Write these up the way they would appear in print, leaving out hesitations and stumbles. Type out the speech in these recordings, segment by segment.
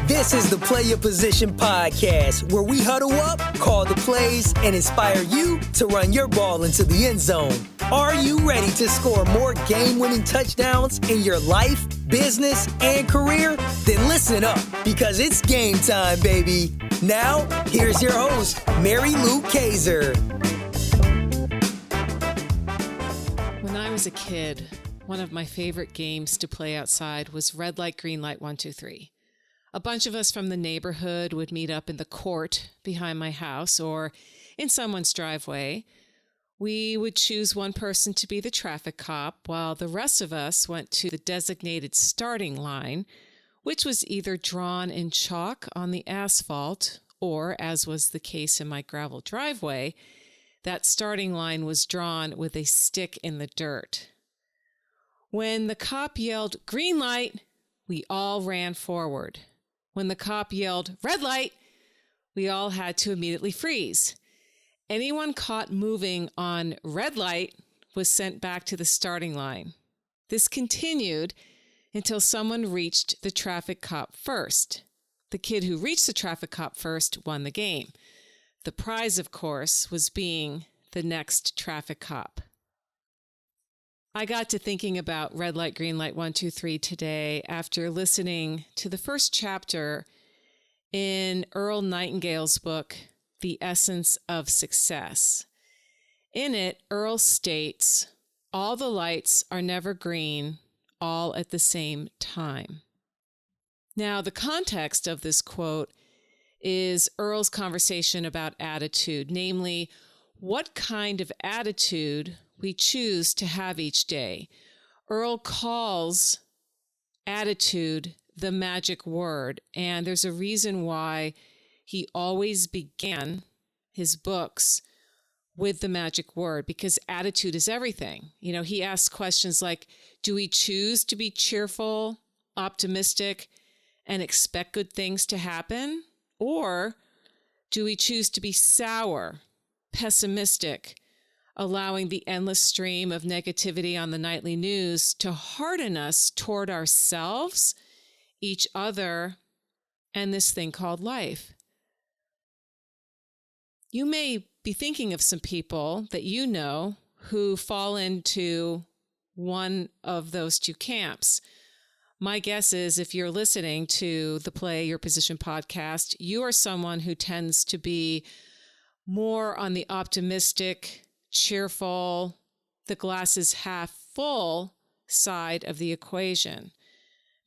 This is the Play Your Position podcast, where we huddle up, call the plays, and inspire you to run your ball into the end zone. Are you ready to score more game-winning touchdowns in your life, business, and career? Then listen up, because it's game time, baby. Now, here's your host, Mary Lou Kaiser. When I was a kid, one of my favorite games to play outside was red light, green light, 1, 2, 3. A bunch of us from the neighborhood would meet up in the court behind my house or in someone's driveway. We would choose one person to be the traffic cop while the rest of us went to the designated starting line, which was either drawn in chalk on the asphalt or, as was the case in my gravel driveway, that starting line was drawn with a stick in the dirt. When the cop yelled, "Green light," we all ran forward. When the cop yelled, "Red light," we all had to immediately freeze. Anyone caught moving on red light was sent back to the starting line. This continued until someone reached the traffic cop first. The kid who reached the traffic cop first won the game. The prize, of course, was being the next traffic cop. I got to thinking about red light, green light, 1, 2, 3 today after listening to the first chapter in Earl Nightingale's book, The Essence of Success. In it, Earl states, "All the lights are never green, all at the same time." Now, the context of this quote is Earl's conversation about attitude, namely, what kind of attitude we choose to have each day. Earl calls attitude the magic word, and there's a reason why he always began his books with the magic word, because attitude is everything. You know, he asks questions like, do we choose to be cheerful, optimistic, and expect good things to happen? Or do we choose to be sour, pessimistic, allowing the endless stream of negativity on the nightly news to harden us toward ourselves, each other, and this thing called life? You may be thinking of some people that you know who fall into one of those two camps. My guess is if you're listening to the Play Your Position podcast, you are someone who tends to be more on the optimistic, cheerful, the glass is half full side of the equation.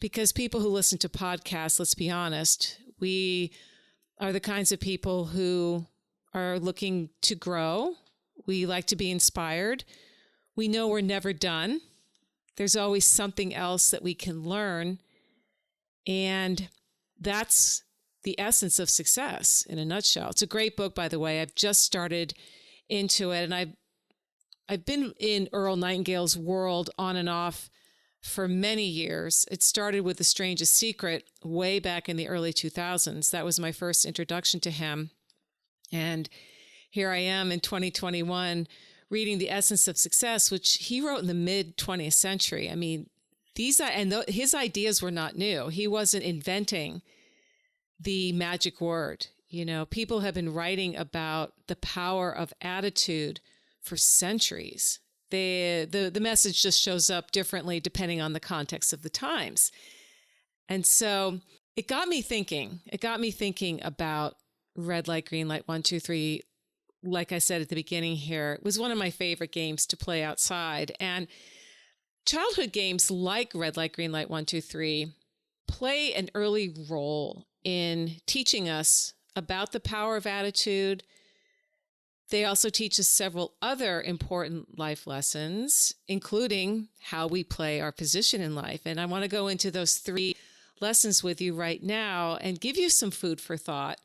Because people who listen to podcasts, let's be honest, we are the kinds of people who are looking to grow. We like to be inspired. We know we're never done. There's always something else that we can learn. And that's the essence of success in a nutshell. It's a great book, by the way. I've just started into it, and I've been in Earl Nightingale's world on and off for many years. It started with The Strangest Secret way back in the early 2000s. That was my first introduction to him. And here I am in 2021 reading The Essence of Success, which he wrote in the mid-20th century. I mean, his ideas were not new. He wasn't inventing the magic word. You know, people have been writing about the power of attitude for centuries. The message just shows up differently depending on the context of the times. And so it got me thinking about red light, green light, 1, 2, 3. Like I said at the beginning here, it was one of my favorite games to play outside. And childhood games like red light, green light, 1, 2, 3 play an early role in teaching us about the power of attitude. They also teach us several other important life lessons, including how we play our position in life. And I want to go into those 3 lessons with you right now and give you some food for thought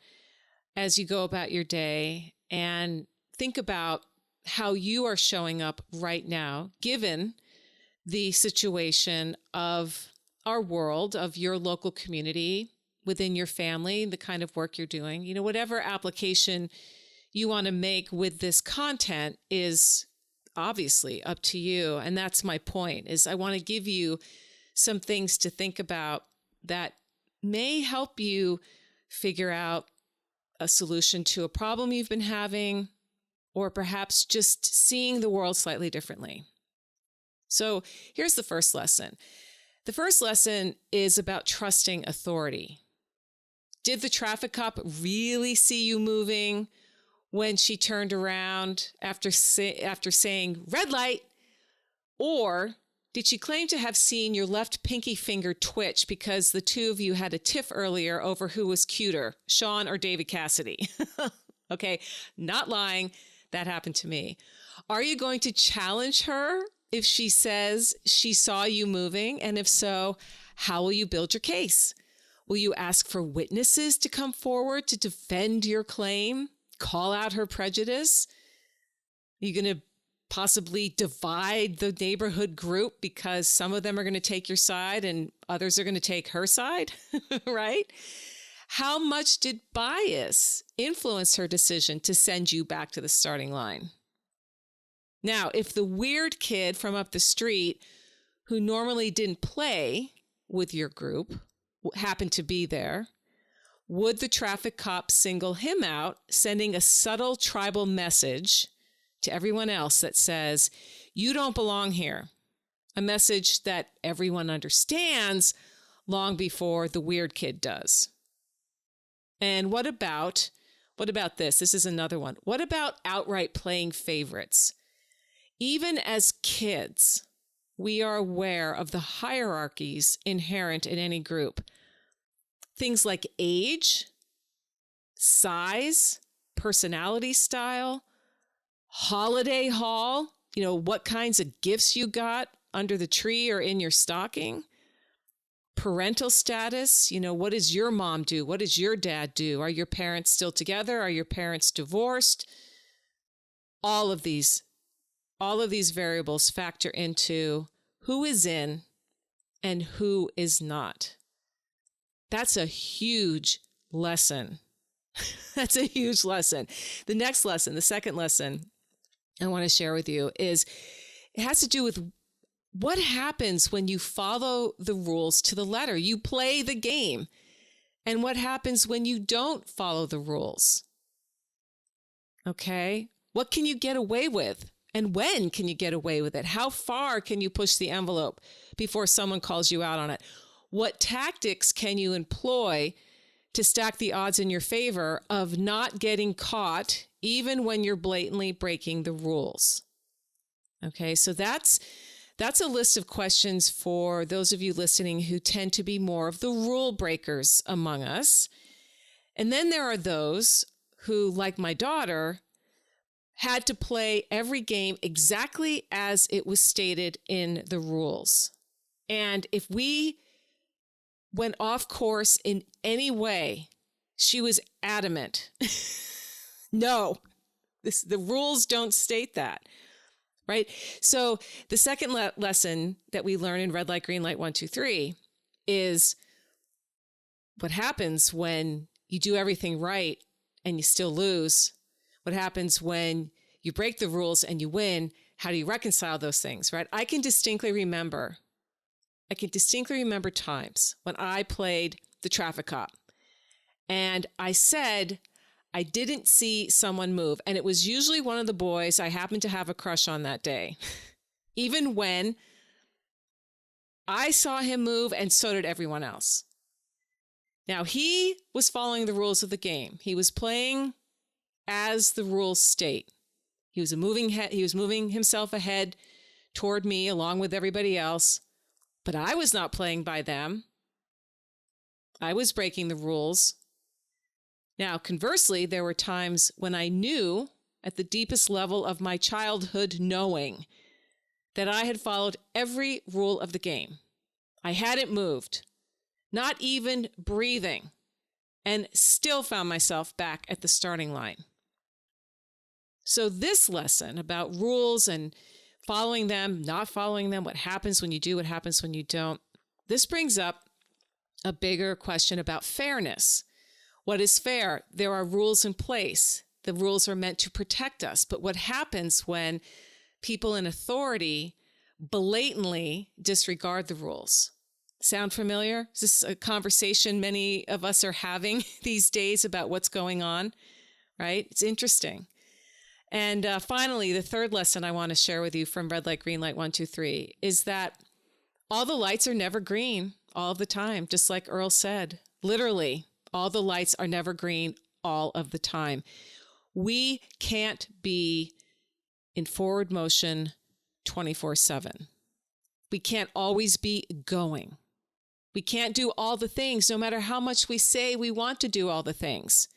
as you go about your day and think about how you are showing up right now, given the situation of our world, of your local community, within your family, the kind of work you're doing. You know, whatever application you want to make with this content is obviously up to you. And that's my point, is I want to give you some things to think about that may help you figure out a solution to a problem you've been having, or perhaps just seeing the world slightly differently. So here's the first lesson. The first lesson is about trusting authority. Did the traffic cop really see you moving when she turned around after saying red light? Or did she claim to have seen your left pinky finger twitch because the two of you had a tiff earlier over who was cuter, Sean or David Cassidy? Okay, not lying. That happened to me. Are you going to challenge her if she says she saw you moving? And if so, how will you build your case? Will you ask for witnesses to come forward to defend your claim? Call out her prejudice? Are you going to possibly divide the neighborhood group because some of them are going to take your side and others are going to take her side, right? How much did bias influence her decision to send you back to the starting line? Now, if the weird kid from up the street who normally didn't play with your group happened to be there, would the traffic cop single him out, sending a subtle tribal message to everyone else that says, you don't belong here? A message that everyone understands long before the weird kid does. And what about this? This is another one. What about outright playing favorites? Even as kids, we are aware of the hierarchies inherent in any group. Things like age, size, personality style, holiday haul, what kinds of gifts you got under the tree or in your stocking, parental status, what does your mom do? What does your dad do? Are your parents still together? Are your parents divorced? All of these variables factor into who is in and who is not. That's a huge lesson. That's a huge lesson. The next lesson, the second lesson I want to share with you it has to do with what happens when you follow the rules to the letter. You play the game. And what happens when you don't follow the rules? Okay? What can you get away with? And when can you get away with it? How far can you push the envelope before someone calls you out on it? What tactics can you employ to stack the odds in your favor of not getting caught, even when you're blatantly breaking the rules? Okay, so that's a list of questions for those of you listening who tend to be more of the rule breakers among us. And then there are those who, like my daughter, had to play every game exactly as it was stated in the rules. And if we went off course in any way, she was adamant. No, the rules don't state that, right? So the second lesson that we learn in Red Light, Green Light, 1, 2, 3 is what happens when you do everything right and you still lose. What happens when you break the rules and you win? How do you reconcile those things, right? I can distinctly remember times when I played the traffic cop and I said I didn't see someone move. And it was usually one of the boys I happened to have a crush on that day. Even when I saw him move and so did everyone else. Now, he was following the rules of the game. He was playing as the rules state. He was moving himself ahead toward me along with everybody else. But I was not playing by them. I was breaking the rules. Now, conversely, there were times when I knew at the deepest level of my childhood knowing that I had followed every rule of the game. I hadn't moved, not even breathing, and still found myself back at the starting line. So this lesson about rules and following them, not following them, what happens when you do, what happens when you don't, this brings up a bigger question about fairness. What is fair? There are rules in place. The rules are meant to protect us. But what happens when people in authority blatantly disregard the rules? Sound familiar? Is this a conversation many of us are having these days about what's going on, right? It's interesting. And finally, the third lesson I want to share with you from Red Light, Green Light 1, 2, 3 is that all the lights are never green all the time, just like Earl said. Literally, all the lights are never green all of the time. We can't be in forward motion 24/7. We can't always be going. We can't do all the things, no matter how much we say we want to do all the things.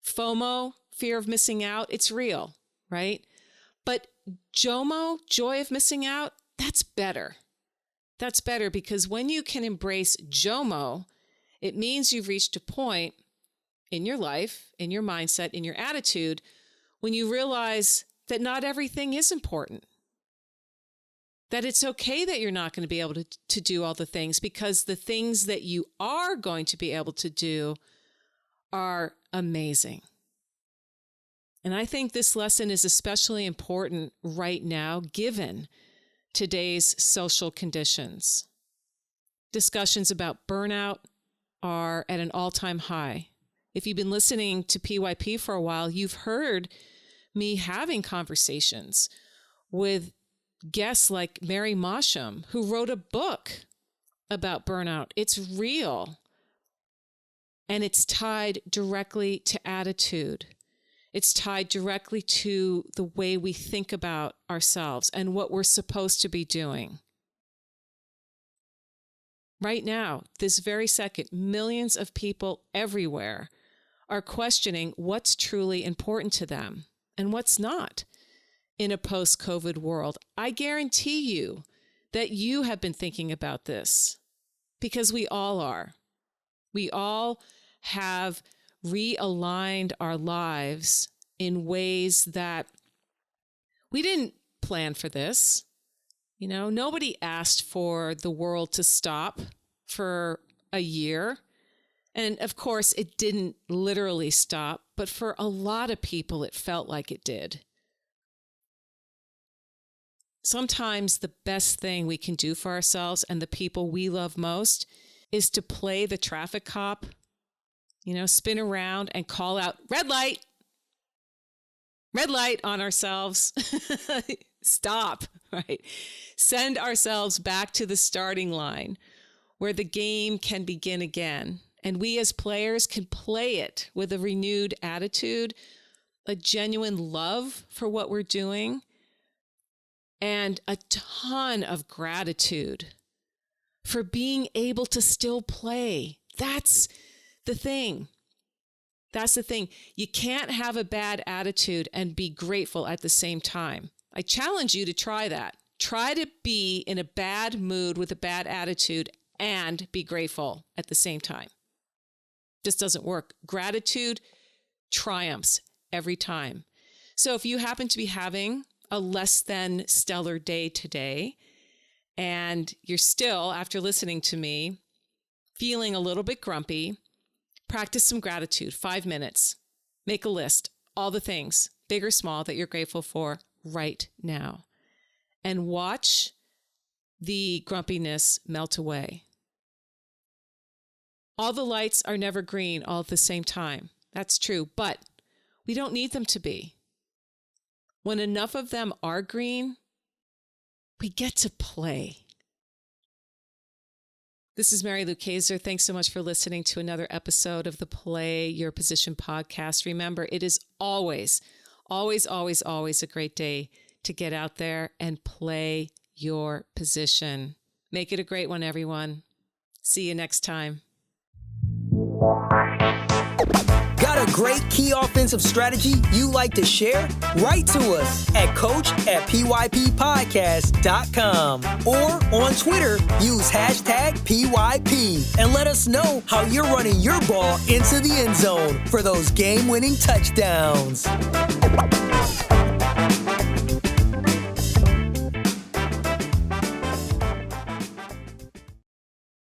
FOMO, fear of missing out, it's real, right? But JOMO, joy of missing out, that's better. That's better because when you can embrace JOMO, it means you've reached a point in your life, in your mindset, in your attitude, when you realize that not everything is important. That it's okay that you're not going to be able to do all the things, because the things that you are going to be able to do are amazing. And I think this lesson is especially important right now, given today's social conditions. Discussions about burnout are at an all-time high. If you've been listening to PYP for a while, you've heard me having conversations with guests like Mary Mosham, who wrote a book about burnout. It's real. And it's tied directly to attitude. It's tied directly to the way we think about ourselves and what we're supposed to be doing. Right now, this very second, millions of people everywhere are questioning what's truly important to them and what's not in a post-COVID world. I guarantee you that you have been thinking about this, because we all are. We all have realigned our lives in ways that we didn't plan for this. You know, nobody asked for the world to stop for a year. And of course, it didn't literally stop, but for a lot of people, it felt like it did. Sometimes the best thing we can do for ourselves and the people we love most is to play the traffic cop, you know, spin around and call out, red light on ourselves. Stop, right? Send ourselves back to the starting line where the game can begin again. And we as players can play it with a renewed attitude, a genuine love for what we're doing, and a ton of gratitude for being able to still play. That's the thing. That's the thing. You can't have a bad attitude and be grateful at the same time. I challenge you to try that. Try to be in a bad mood with a bad attitude and be grateful at the same time. Just doesn't work. Gratitude triumphs every time. So if you happen to be having a less than stellar day today, and you're still, after listening to me, feeling a little bit grumpy, practice some gratitude, 5 minutes. Make a list, all the things, big or small, that you're grateful for right now. And watch the grumpiness melt away. All the lights are never green all at the same time. That's true, but we don't need them to be. When enough of them are green, we get to play. This is Mary Lou Kaiser. Thanks so much for listening to another episode of the Play Your Position podcast. Remember, it is always, always, always, always a great day to get out there and play your position. Make it a great one, everyone. See you next time. Got a great key offensive strategy you like to share? Write to us at coach@pyppodcast.com or on Twitter, use #PYP and let us know how you're running your ball into the end zone for those game-winning touchdowns.